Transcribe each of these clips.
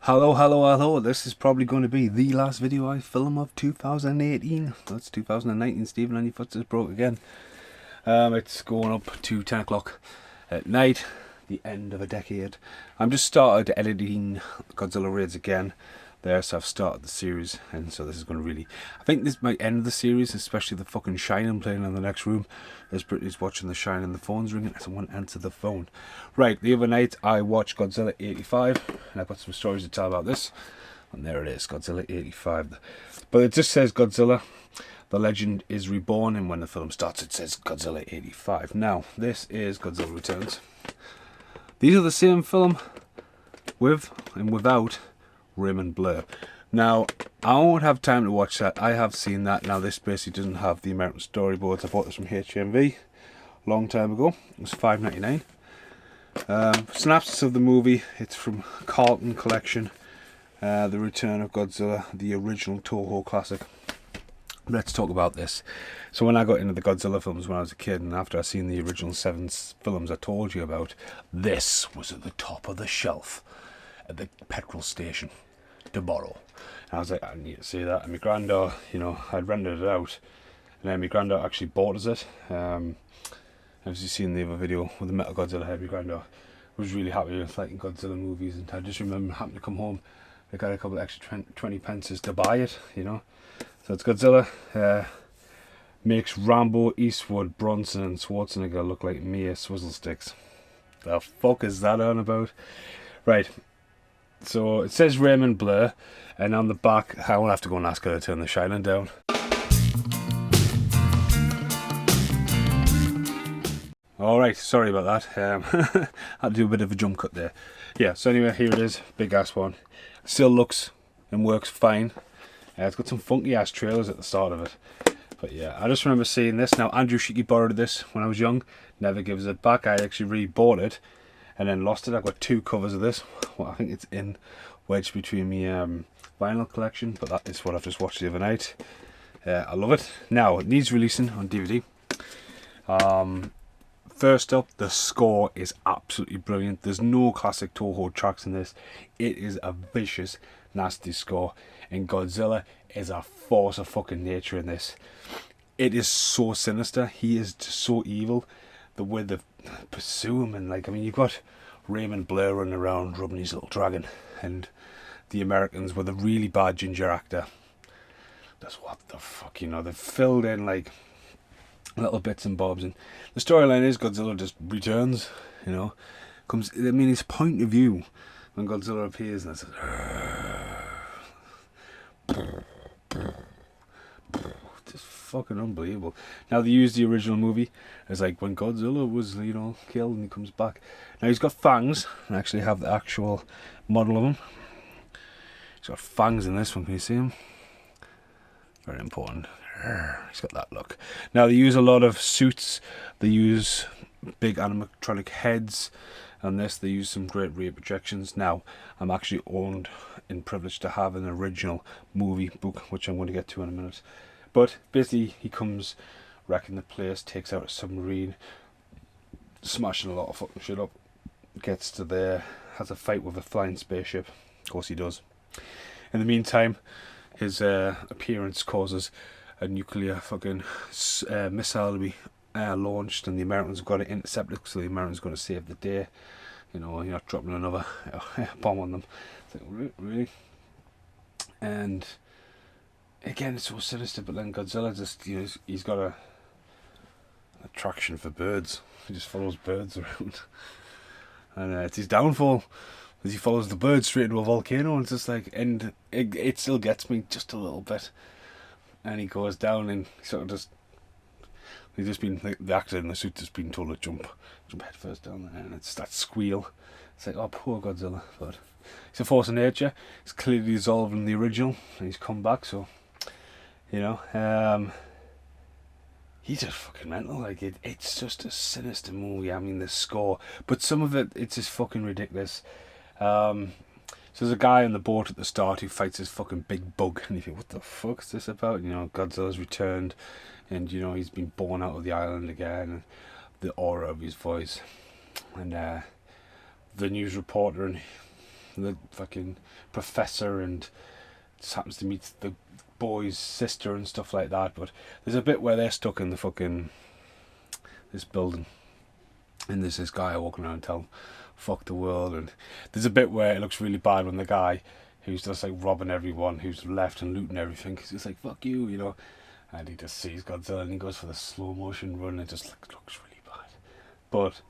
Hello. This is probably going to be the last video I film of 2018. That's 2019, Stephen, and your foot is broke again. It's going up to 10 o'clock at night, the end of a decade. I'm just started editing Godzilla raids again there, so I've started the series, and so this is going to really, I think this might end the series, especially the fucking Shining playing in the next room. As Brittany's watching the Shining, the phone's ringing, someone answer the phone. Right, the other night I watched Godzilla 85, and I've got some stories to tell about this, and there it is, Godzilla 85. But it just says Godzilla, the legend is reborn, and when the film starts it says Godzilla 85. Now, this is Godzilla Returns. These are the same film with and without Raymond Blair. Now, I won't have time to watch that. I have seen that. Now, this basically doesn't have the American storyboards. I bought this from HMV a long time ago. It was $5.99. Synopsis of the movie. It's from Carlton Collection. The Return of Godzilla, the original Toho classic. Let's talk about this. So when I got into the Godzilla films when I was a kid, and after I seen the original 7 films I told you about, this was at the top of the shelf at the petrol station to borrow. And I was like, I need to see that. And my granddad, I'd rented it out, and then my granddad actually bought us it. As you seen the other video with the Metal Godzilla head, my granddad was really happy with liking Godzilla movies, and I just remember having to come home. I got a couple of extra 20 pences to buy it, So it's Godzilla. Makes Rambo, Eastwood, Bronson, and Schwarzenegger look like mere swizzle sticks. The fuck is that on about? Right. So it says Raymond Blair, and on the back, I will have to go and ask her to turn the Shining down. Alright, sorry about that. I had to do a bit of a jump cut there. Yeah, so anyway, here it is. Big ass one. Still looks and works fine. It's got some funky ass trailers at the start of it. But yeah, I just remember seeing this. Now, Andrew Shiki borrowed this when I was young. Never gives it back. I actually re-bought it and then lost it. I've got 2 covers of this. Well, I think it's in wedged between my vinyl collection, but that is what I've just watched the other night. I love it. Now, it needs releasing on DVD. First up, the score is absolutely brilliant. There's no classic Toho tracks in this. It is a vicious, nasty score, and Godzilla is a force of fucking nature in this. It is so sinister. He is just so evil. The way they pursue him, and you've got Raymond Blair running around rubbing his little dragon, and the Americans with a really bad ginger actor. That's what the fuck, they've filled in little bits and bobs, and the storyline is Godzilla just returns, his point of view when Godzilla appears, and it says, just fucking unbelievable. Now, they use the original movie as when Godzilla was, killed, and he comes back. Now, he's got fangs. I actually have the actual model of him. He's got fangs in this one. Can you see him? Very important. He's got that look. Now, they use a lot of suits. They use big animatronic heads. And this, they use some great rear projections. Now, I'm actually owned and privileged to have an original movie book, which I'm going to get to in a minute. But basically, he comes wrecking the place, takes out a submarine, smashing a lot of fucking shit up, gets to there, has a fight with a flying spaceship. Of course he does. In the meantime, his appearance causes a nuclear fucking missile to be launched, and the Americans have got to intercept it, so the Americans are going to save the day. You're not dropping another bomb on them. It's really? And again, it's so sinister, but then Godzilla just, he's got a attraction for birds. He just follows birds around. And it's his downfall, as he follows the birds straight into a volcano, and it's just and it still gets me just a little bit. And he goes down, and he sort of just, he's just been, the actor in the suit has been told to jump head first down there, and it's that squeal. It's oh, poor Godzilla, but he's a force of nature. He's clearly dissolved in the original, and he's come back, so, he's just fucking mental. It's just a sinister movie. The score, but some of it's just fucking ridiculous. So there's a guy on the boat at the start who fights this fucking big bug, and you think, what the fuck is this about? Godzilla's returned, and he's been born out of the island again, and the aura of his voice, and the news reporter and the fucking professor, and just happens to meet the boy's sister and stuff like that. But there's a bit where they're stuck in the fucking this building, and there's this guy walking around telling fuck the world, and there's a bit where it looks really bad when the guy who's just like robbing everyone who's left and looting everything, because he's like fuck you, you know, and he just sees Godzilla and he goes for the slow motion run, and it just looks really bad. But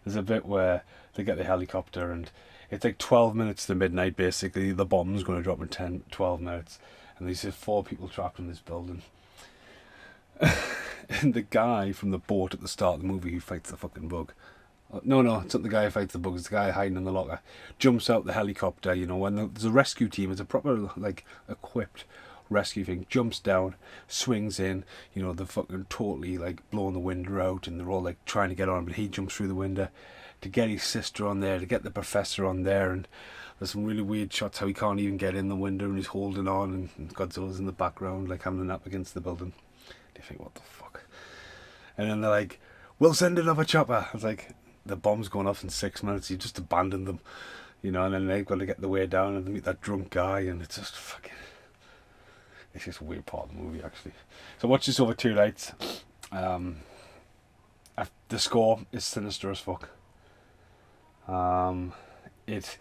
there's a bit where they get the helicopter, and it's like 12 minutes to midnight basically. The bomb's going to drop in 12 minutes, and there's 4 people trapped in this building. And the guy from the boat at the start of the movie who fights the fucking bug, no, it's not the guy who fights the bug, it's the guy hiding in the locker, jumps out the helicopter, you know, when there's a rescue team, it's a proper, like, equipped rescue thing, jumps down, swings in, you know, they're fucking totally, like, blowing the window out, and they're all, like, trying to get on, but he jumps through the window to get his sister on there, to get the professor on there, and there's some really weird shots how he can't even get in the window, and he's holding on, and Godzilla's in the background, like, having a nap against the building. You think, what the fuck? And then they're like, we'll send another chopper. I was like, the bomb's going off in 6 minutes, you just abandoned them, you know, and then they've got to get the way down and meet that drunk guy, and it's just fucking, it's just a weird part of the movie actually. So watch this over 2 nights. The score is sinister as fuck. It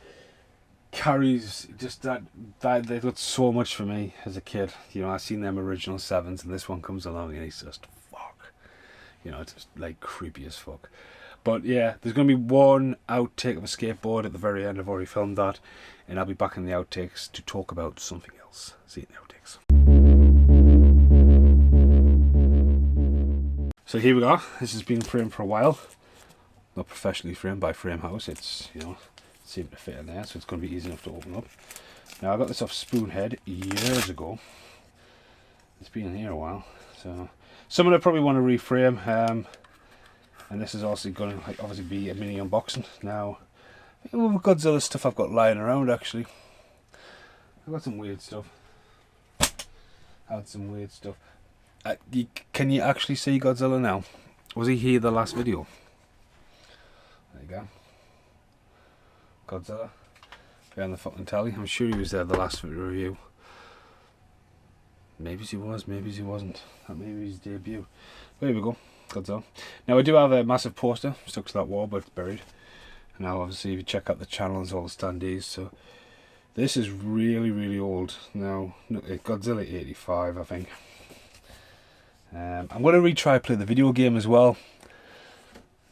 carries just that they got so much for me as a kid, you know. I seen them original 7s, and this one comes along and it's just fuck, you know, it's just like creepy as fuck. But yeah, there's going to be one outtake of a skateboard at the very end. I've already filmed that, and I'll be back in the outtakes to talk about something else. See you in the outtakes. So here we go. This has been framed for a while. Not professionally framed by Frame House. It's, you know, seemed to fit in there, so it's going to be easy enough to open up. Now I got this off Spoonhead years ago. It's been in here a while, so someone I probably want to reframe. And this is also going to obviously be a mini unboxing. Now, with Godzilla stuff I've got lying around actually. I've got some weird stuff. Can you actually see Godzilla now? Was he here the last video? There you go. Godzilla. Behind the fucking telly. I'm sure he was there the last review. Maybe he was, maybe he wasn't. That may be his debut. But here we go. Godzilla. Now I do have a massive poster stuck to that wall, but it's buried. Now obviously if you check out the channel, there's all the standees. So this is really old. Now Godzilla 85 I think. I'm going to retry play the video game as well.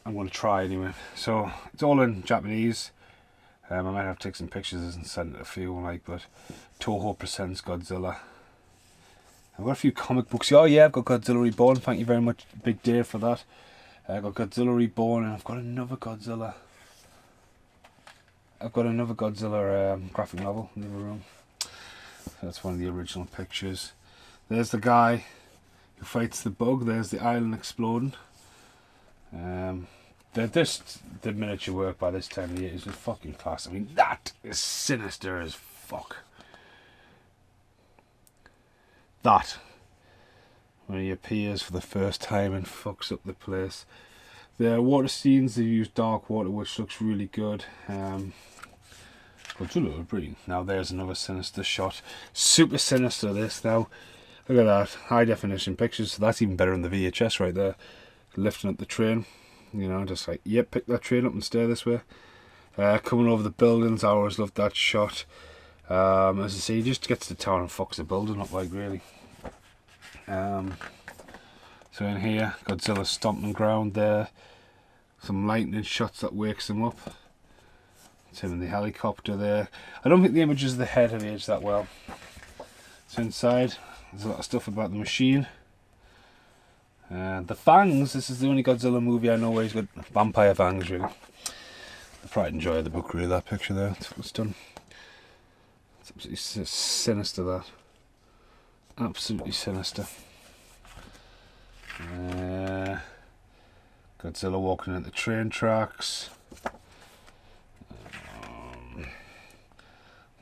I'm going to try anyway. So it's all in Japanese. I might have to take some pictures and send it a few, like, but Toho presents Godzilla. I've got a few comic books. Oh yeah, I've got Godzilla Reborn. Thank you very much, Big Dave, for that. I've got Godzilla Reborn, and I've got another Godzilla. Graphic novel in the other room. That's one of the original pictures. There's the guy who fights the bug. There's the island exploding. The miniature work by this time of the year is just fucking class. I mean, that is sinister as fuck. That, when he appears for the first time and fucks up the place. The water scenes, they use dark water, which looks really good. Godzilla breathing. Now there's another sinister shot. Super sinister this now. Look at that. High definition pictures. So that's even better than the VHS right there. Lifting up the train. You know, just like, yep, pick that train up and stay this way. Coming over the buildings. I always loved that shot. As I say, he just gets to town and fucks the building up, like, really. So in here, Godzilla's stomping ground there. Some lightning shots that wakes him up. It's him in the helicopter there. I don't think the images of the head have aged that well. So inside, there's a lot of stuff about the machine. The fangs, this is the only Godzilla movie I know where he's got vampire fangs, really. I probably enjoy the book, really, that picture there. It's done. It's absolutely sinister, that. Absolutely sinister. Godzilla walking at the train tracks.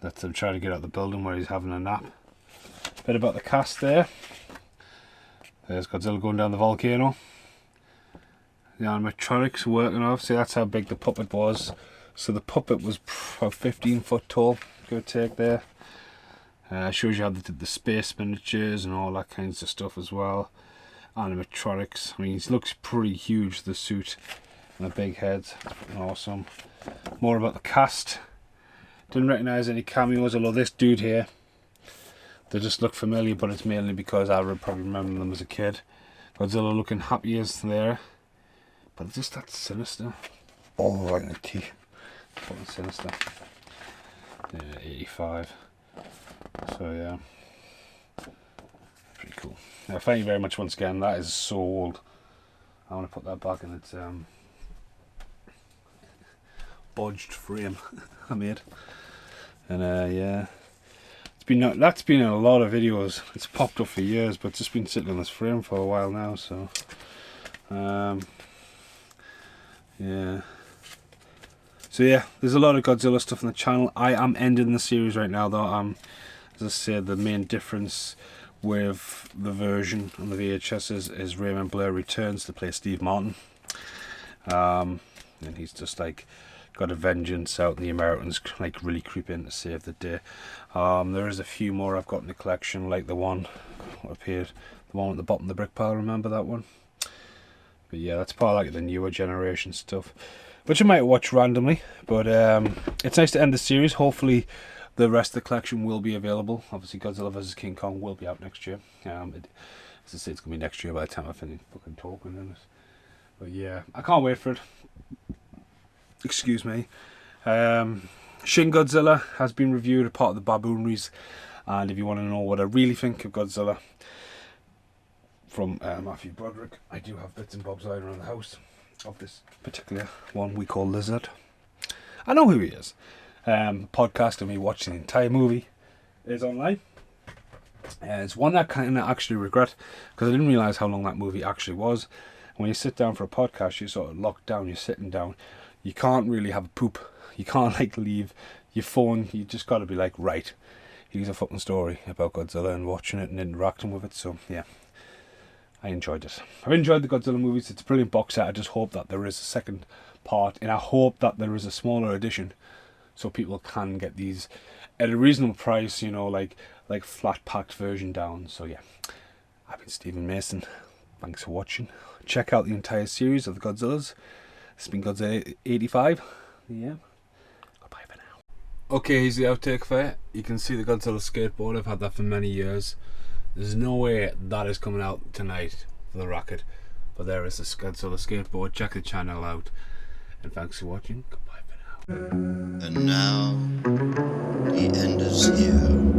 That's him trying to get out of the building where he's having a nap. Bit about the cast there. There's Godzilla going down the volcano. The animatronics working off. See, that's how big the puppet was So the puppet was about 15 foot tall, give or take there. Shows you how they did the space miniatures and all that kinds of stuff as well. Animatronics. I mean, he looks pretty huge, the suit and the big head. Awesome. More about the cast. Didn't recognise any cameos, although this dude here, they just look familiar, but it's mainly because I would probably remember them as a kid. Godzilla looking happy as there, but it's just that sinister. Oh, right in the teeth. Fucking sinister. Yeah, 85. So yeah, pretty cool. Now, thank you very much once again. That is so old. I want to put that back in its bodged frame I made. And yeah, that's been in a lot of videos. It's popped up for years, but it's just been sitting in this frame for a while now. So yeah. So yeah, there's a lot of Godzilla stuff on the channel. I am ending the series right now though. As I said, the main difference with the version on the VHS is Raymond Blair returns to play Steve Martin. And he's just like got a vengeance out, and the Americans like really creep in to save the day. There is a few more I've got in the collection, like the one up here, the one at the bottom of the brick pile, remember that one? But yeah, that's part of like the newer generation stuff, which I might watch randomly. But it's nice to end the series. Hopefully the rest of the collection will be available. Obviously Godzilla vs King Kong will be out next year. As I say, it's going to be next year by the time I finish fucking talking in it. But yeah, I can't wait for it. Excuse me. Shin Godzilla has been reviewed, a part of the Baboonries. And if you want to know what I really think of Godzilla from Matthew Broderick, I do have bits and bobs lying around the house of this particular one we call Lizard. I know who he is. Podcast of me watching the entire movie is online. It's one that I kind of actually regret, because I didn't realise how long that movie actually was. When you sit down for a podcast, you're sort of locked down, you're sitting down. You can't really have a poop. You can't like leave your phone. You just got to be like, right, here's a fucking story about Godzilla, and watching it and interacting with it. So yeah, I enjoyed it. I've enjoyed the Godzilla movies. It's a brilliant box set. I just hope that there is a second part, and I hope that there is a smaller edition, so people can get these at a reasonable price, you know, like flat packed version down. So yeah, I've been Stephen Mason. Thanks for watching. Check out the entire series of the Godzillas. This has been Godzilla 85. Yeah. Goodbye for now. Okay, here's the outtake for it. You can see the Godzilla skateboard. I've had that for many years. There's no way that is coming out tonight for the racket. But there is this Godzilla skateboard. Check the channel out. And thanks for watching. Goodbye for now. And now, the end is here.